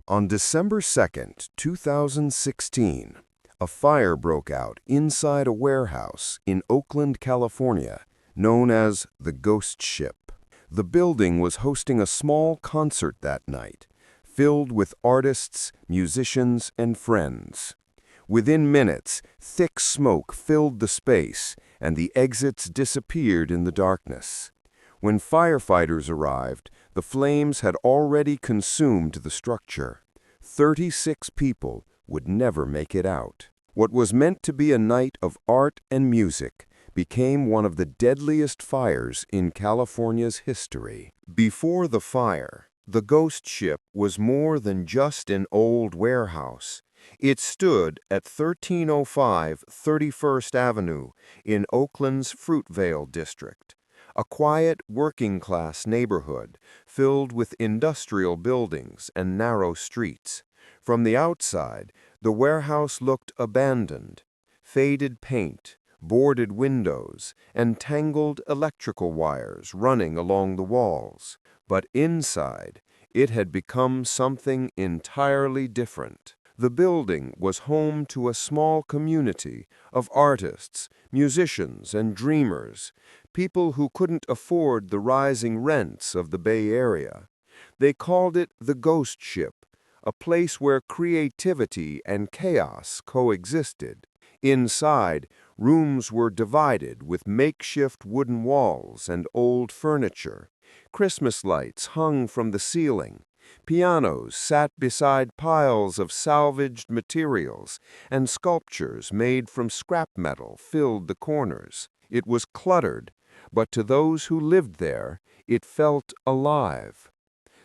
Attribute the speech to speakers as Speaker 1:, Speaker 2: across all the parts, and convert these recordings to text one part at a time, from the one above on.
Speaker 1: On December 2nd, 2016, a fire broke out inside a warehouse in Oakland, California, known as the Ghost Ship. The building was hosting a small concert that night, filled with artists, musicians, and friends. Within minutes, thick smoke filled the space, and the exits disappeared in the darkness. When firefighters arrived, the flames had already consumed the structure. 36 people would never make it out. What was meant to be a night of art and music became one of the deadliest fires in California's history. Before the fire, the Ghost Ship was more than just an old warehouse. It stood at 1305 31st Avenue in Oakland's Fruitvale district, a quiet working-class neighborhood filled with industrial buildings and narrow streets. From the outside, the warehouse looked abandoned. Faded paint, boarded windows, and tangled electrical wires running along the walls. But inside, it had become something entirely different. The building was home to a small community of artists, musicians, and dreamers, people who couldn't afford the rising rents of the Bay Area. They called it the Ghost Ship, a place where creativity and chaos coexisted. Inside, rooms were divided with makeshift wooden walls and old furniture. Christmas lights hung from the ceiling. Pianos sat beside piles of salvaged materials, and sculptures made from scrap metal filled the corners. It was cluttered, but to those who lived there, it felt alive.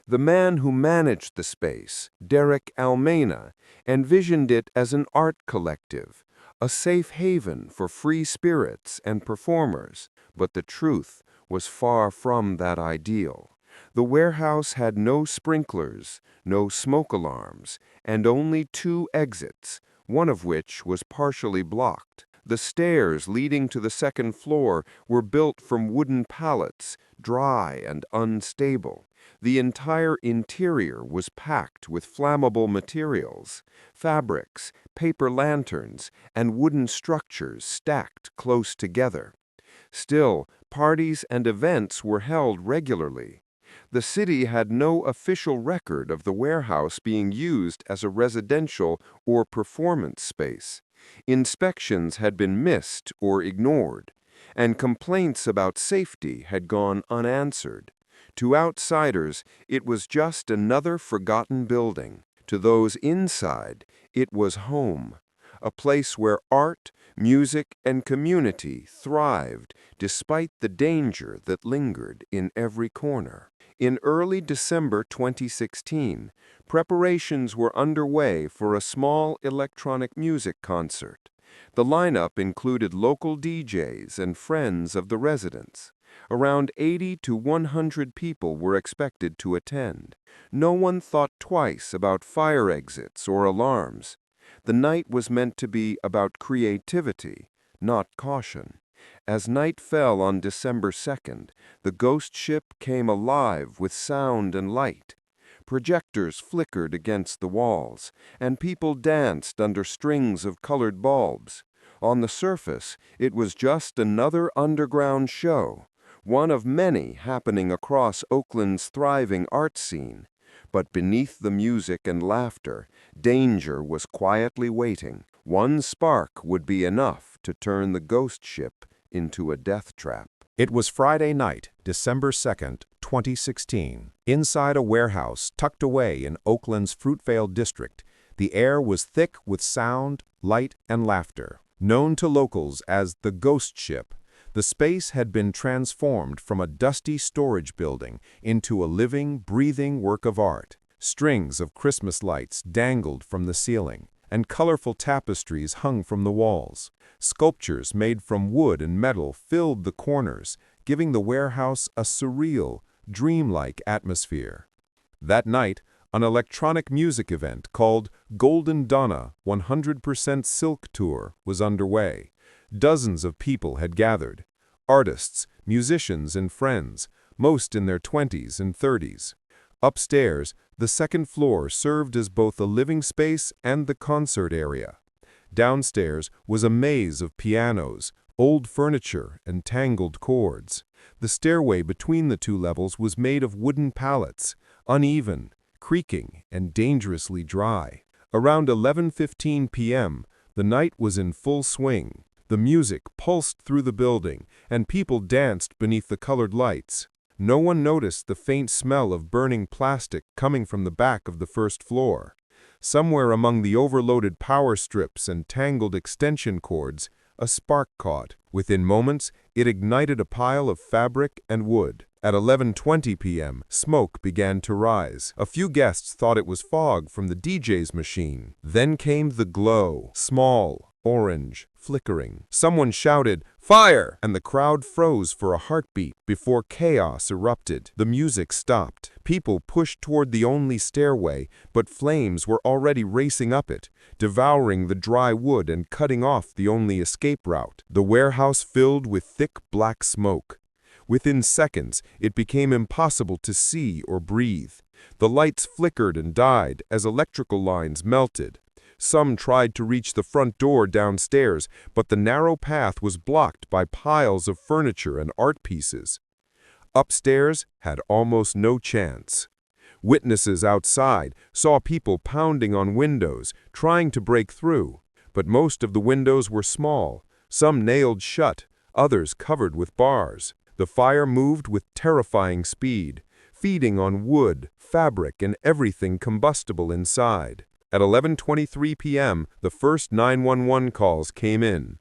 Speaker 1: The man who managed the space, Derek Almena, envisioned it as an art collective, a safe haven for free spirits and performers, but the truth was far from that ideal. The warehouse had no sprinklers, no smoke alarms, and only 2 exits, one of which was partially blocked. The stairs leading to the second floor were built from wooden pallets, dry and unstable. The entire interior was packed with flammable materials, fabrics, paper lanterns, and wooden structures stacked close together. Still, parties and events were held regularly. The city had no official record of the warehouse being used as a residential or performance space. Inspections had been missed or ignored, and complaints about safety had gone unanswered. To outsiders, it was just another forgotten building. To those inside, it was home, a place where art, music, and community thrived despite the danger that lingered in every corner. In early December 2016, preparations were underway for a small electronic music concert. The lineup included local DJs and friends of the residents. Around 80 to 100 people were expected to attend. No one thought twice about fire exits or alarms. The night was meant to be about creativity, not caution. As night fell on December 2nd, the Ghost Ship came alive with sound and light. Projectors flickered against the walls, and people danced under strings of colored bulbs. On the surface, it was just another underground show, one of many happening across Oakland's thriving art scene. But beneath the music and laughter, danger was quietly waiting. One spark would be enough to turn the Ghost Ship into a death trap.
Speaker 2: It was Friday night, December 2nd, 2016. Inside a warehouse tucked away in Oakland's Fruitvale district, the air was thick with sound, light, and laughter. Known to locals as the Ghost Ship, the space had been transformed from a dusty storage building into a living, breathing work of art. Strings of Christmas lights dangled from the ceiling, and colorful tapestries hung from the walls. Sculptures made from wood and metal filled the corners, giving the warehouse a surreal, dreamlike atmosphere. That night, an electronic music event called Golden Donna 100% Silk Tour was underway. Dozens of people had gathered. Artists, musicians, and friends, most in their 20s and 30s. Upstairs, The second floor served as both a living space and the concert area. Downstairs was a maze of pianos, old furniture, and tangled cords. The stairway between the two levels was made of wooden pallets, uneven, creaking, and dangerously dry. Around 11:15 p.m., the night was in full swing. The music pulsed through the building, and people danced beneath the colored lights. No one noticed the faint smell of burning plastic coming from the back of the first floor. Somewhere among the overloaded power strips and tangled extension cords, a spark caught. Within moments, it ignited a pile of fabric and wood. At 11:20 p.m., smoke began to rise. A few guests thought it was fog from the DJ's machine. Then came the glow, small, orange, flickering. Someone shouted, "Fire!" and the crowd froze for a heartbeat before chaos erupted. The music stopped. People pushed toward the only stairway, but flames were already racing up it, devouring the dry wood and cutting off the only escape route. The warehouse filled with thick black smoke. Within seconds, it became impossible to see or breathe. The lights flickered and died as electrical lines melted. Some tried to reach the front door downstairs, but the narrow path was blocked by piles of furniture and art pieces. Upstairs had almost no chance. Witnesses outside saw people pounding on windows, trying to break through, but most of the windows were small, some nailed shut, others covered with bars. The fire moved with terrifying speed, feeding on wood, fabric, and everything combustible inside. At 11:23 p.m., the first 911 calls came in.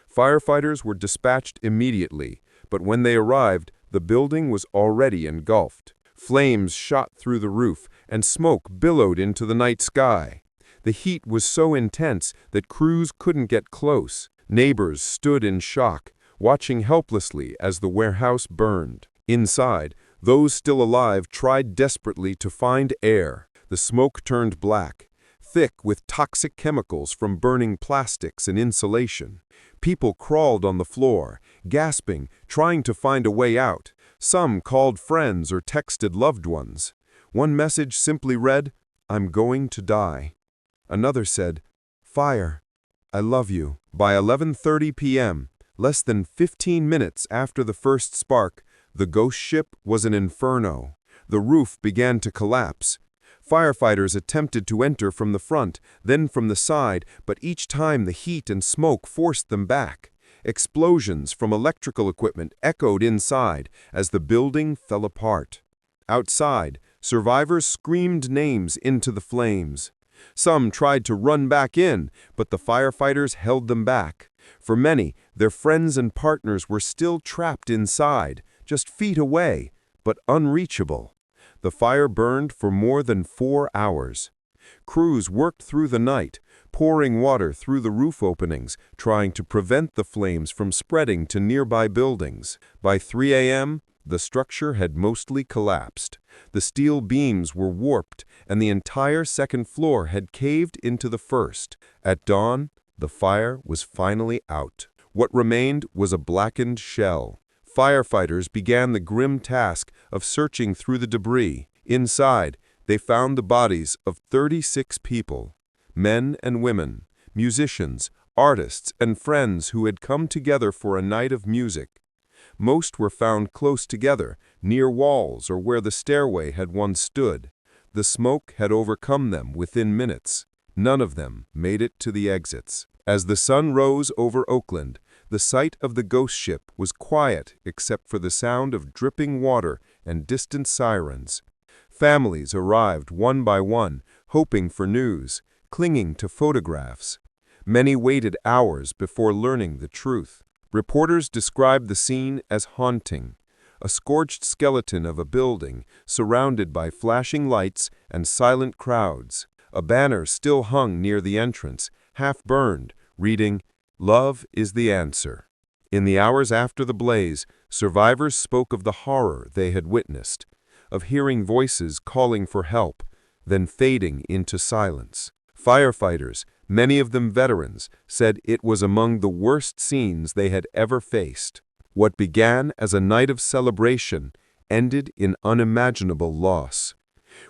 Speaker 2: Firefighters were dispatched immediately, but when they arrived, the building was already engulfed. Flames shot through the roof, and smoke billowed into the night sky. The heat was so intense that crews couldn't get close. Neighbors stood in shock, watching helplessly as the warehouse burned. Inside, those still alive tried desperately to find air. The smoke turned black, thick with toxic chemicals from burning plastics and insulation. People crawled on the floor, gasping, trying to find a way out. Some called friends or texted loved ones. One message simply read, "I'm going to die." Another said, "Fire, I love you." By 11:30 p.m., less than 15 minutes after the first spark, the ghost ship was an inferno. The roof began to collapse. Firefighters attempted to enter from the front, then from the side, but each time the heat and smoke forced them back. Explosions from electrical equipment echoed inside as the building fell apart. Outside, survivors screamed names into the flames. Some tried to run back in, but the firefighters held them back. For many, their friends and partners were still trapped inside, just feet away, but unreachable. The fire burned for more than 4 hours. Crews worked through the night, pouring water through the roof openings, trying to prevent the flames from spreading to nearby buildings. By 3 a.m., the structure had mostly collapsed. The steel beams were warped, and the entire second floor had caved into the first. At dawn, the fire was finally out. What remained was a blackened shell. Firefighters began the grim task of searching through the debris. Inside, they found the bodies of 36 people, men and women, musicians, artists, and friends who had come together for a night of music. Most were found close together, near walls or where the stairway had once stood. The smoke had overcome them within minutes. None of them made it to the exits. As the sun rose over Oakland, the site of the ghost ship was quiet except for the sound of dripping water and distant sirens. Families arrived one by one, hoping for news, clinging to photographs. Many waited hours before learning the truth. Reporters described the scene as haunting, a scorched skeleton of a building surrounded by flashing lights and silent crowds. A banner still hung near the entrance, half burned, reading, "Love is the answer." In the hours after the blaze, survivors spoke of the horror they had witnessed, of hearing voices calling for help, then fading into silence. Firefighters, many of them veterans, said it was among the worst scenes they had ever faced. What began as a night of celebration ended in unimaginable loss.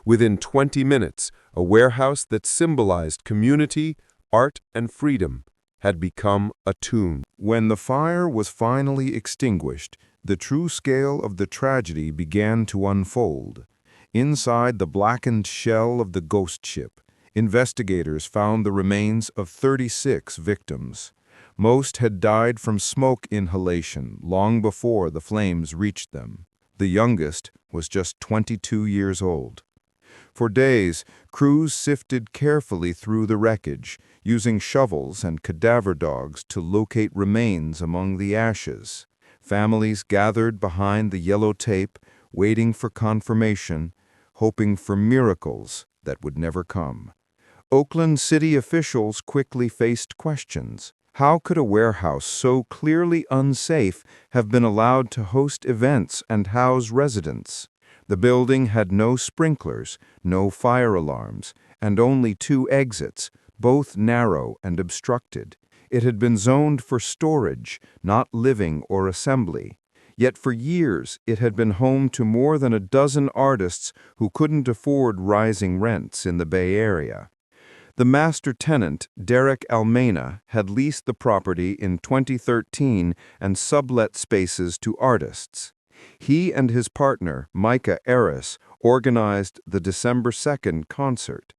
Speaker 2: Within 20 minutes, a warehouse that symbolized community, art, and freedom had become a tomb. When the fire was finally extinguished, the true scale of the tragedy began to unfold. Inside the blackened shell of the ghost ship, investigators found the remains of 36 victims. Most had died from smoke inhalation long before the flames reached them. The youngest was just 22 years old. For days, crews sifted carefully through the wreckage, using shovels and cadaver dogs to locate remains among the ashes. Families gathered behind the yellow tape, waiting for confirmation, hoping for miracles that would never come. Oakland city officials quickly faced questions. How could a warehouse so clearly unsafe have been allowed to host events and house residents? The building had no sprinklers, no fire alarms, and only 2 exits, both narrow and obstructed. It had been zoned for storage, not living or assembly. Yet for years it had been home to more than a dozen artists who couldn't afford rising rents in the Bay Area. The master tenant, Derek Almena, had leased the property in 2013 and sublet spaces to artists. He and his partner, Micah Eris, organized the December 2nd concert.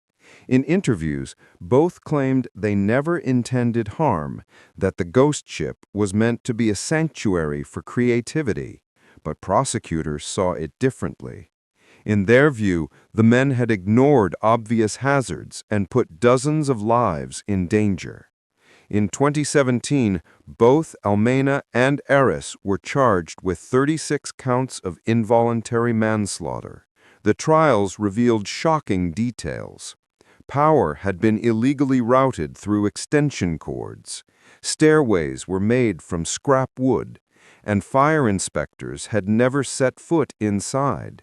Speaker 2: In interviews, both claimed they never intended harm, that the ghost ship was meant to be a sanctuary for creativity, but prosecutors saw it differently. In their view, the men had ignored obvious hazards and put dozens of lives in danger. In 2017, both Almena and Eris were charged with 36 counts of involuntary manslaughter. The trials revealed shocking details. Power had been illegally routed through extension cords. Stairways were made from scrap wood, and fire inspectors had never set foot inside.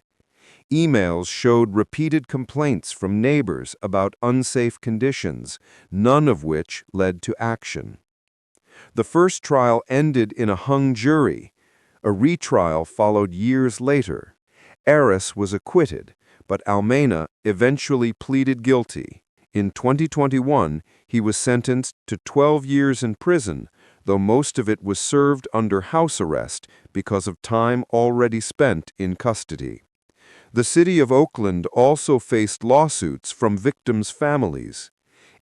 Speaker 2: Emails showed repeated complaints from neighbors about unsafe conditions, none of which led to action. The first trial ended in a hung jury. A retrial followed years later. Eris was acquitted, but Almena eventually pleaded guilty. In 2021, he was sentenced to 12 years in prison, though most of it was served under house arrest because of time already spent in custody. The city of Oakland also faced lawsuits from victims' families.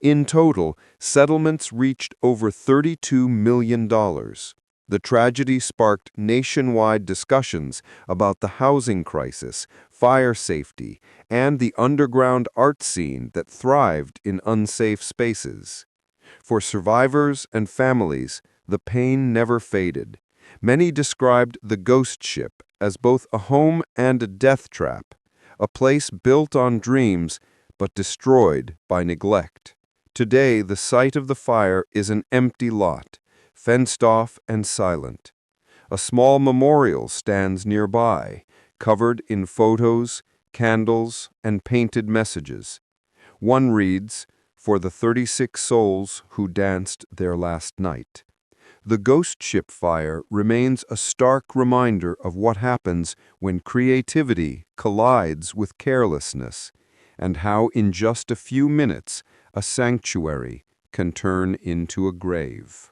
Speaker 2: In total, settlements reached over $32 million. The tragedy sparked nationwide discussions about the housing crisis, fire safety, and the underground art scene that thrived in unsafe spaces. For survivors and families, the pain never faded. Many described the ghost ship as both a home and a death trap, a place built on dreams but destroyed by neglect. Today, the site of the fire is an empty lot, fenced off and silent. A small memorial stands nearby, covered in photos, candles, and painted messages. One reads, "For the 36 souls who danced their last night." The ghost ship fire remains a stark reminder of what happens when creativity collides with carelessness, and how in just a few minutes a sanctuary can turn into a grave.